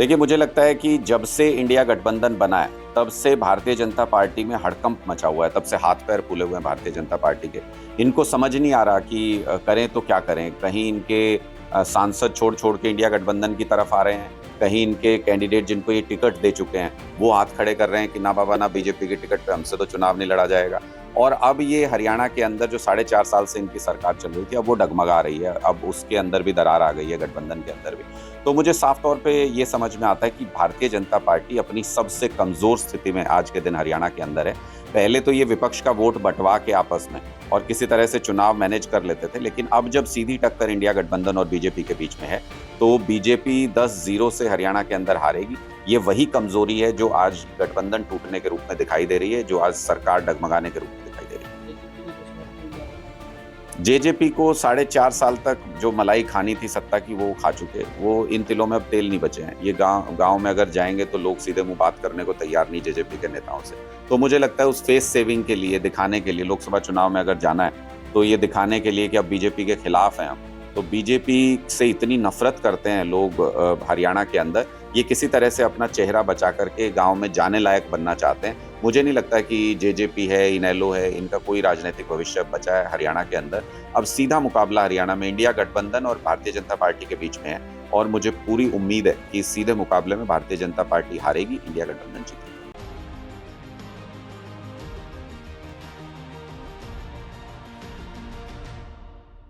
देखिए, मुझे लगता है कि जब से इंडिया गठबंधन बना है, तब से भारतीय जनता पार्टी में हड़कंप मचा हुआ है, तब से हाथ-पैर फूले हुए हैं भारतीय जनता पार्टी के। इनको समझ नहीं आ रहा कि करें तो क्या करें? कहीं इनके सांसद छोड़-छोड़ के इंडिया गठबंधन की तरफ आ रहे हैं, कहीं इनके कैंडिडेट जिनको ये टिकट दे चुके हैं, वो हाथ खड़े कर रहे हैं कि ना बाबा ना बीजेपी की टिकट पे हमसे तो चुनाव नहीं लड़ा जाएगा। और अब ये हरियाणा के अंदर जो साढ़े 4 साल से इनकी सरकार चल रही थी, अब वो डगमगा रही है, अब उसके अंदर भी दरार आ गई है, गठबंधन के अंदर भी। तो मुझे साफ तौर पे ये समझ में आता है कि भारतीय जनता पार्टी अपनी सबसे कमज़ोर स्थिति में आज के दिन हरियाणा के अंदर है। पहले तो ये विपक्ष का वोट बँटवा के आपस में और किसी तरह से चुनाव मैनेज कर लेते थे, लेकिन अब जब सीधी टक्कर इंडिया गठबंधन और बीजेपी के बीच में है, तो बीजेपी 10-0 से हरियाणा के अंदर हारेगी। ये वही कमज़ोरी है जो आज गठबंधन टूटने के रूप में दिखाई दे रही है, जो आज सरकार डगमगाने के रूप में दिखाई दे रही है। जेजेपी को साढ़े 4 साल तक जो मलाई खानी थी सत्ता की वो खा चुके। वो इन तिलों में अब तेल नहीं बचे हैं। ये गाँव में अगर जाएँगे तो लोग सीधे मुँह बात करने को तैयार नहीं जेजेपी के नेताओं से। तो मुझे लगता है उस फेस सेविंग के लिए, दिखाने के लिए लोकसभा चुनाव में अगर जाना है, तो ये दिखाने के लिए कि अब बीजेपी के खिलाफ हैं हम। तो बीजेपी से इतनी नफ़रत करते हैं लोग हरियाणा के अंदर, ये किसी तरह से अपना चेहरा बचा कर के गाँव में जाने लायक बनना चाहते हैं। मुझे नहीं लगता कि जेजेपी है, इनेलो है, इनका कोई राजनीतिक भविष्य बचा है हरियाणा के अंदर। अब सीधा मुकाबला हरियाणा में इंडिया गठबंधन और भारतीय जनता पार्टी के बीच में है और मुझे पूरी उम्मीद है कि इस सीधे मुकाबले में भारतीय जनता पार्टी हारेगी, इंडिया गठबंधन जीतेगी।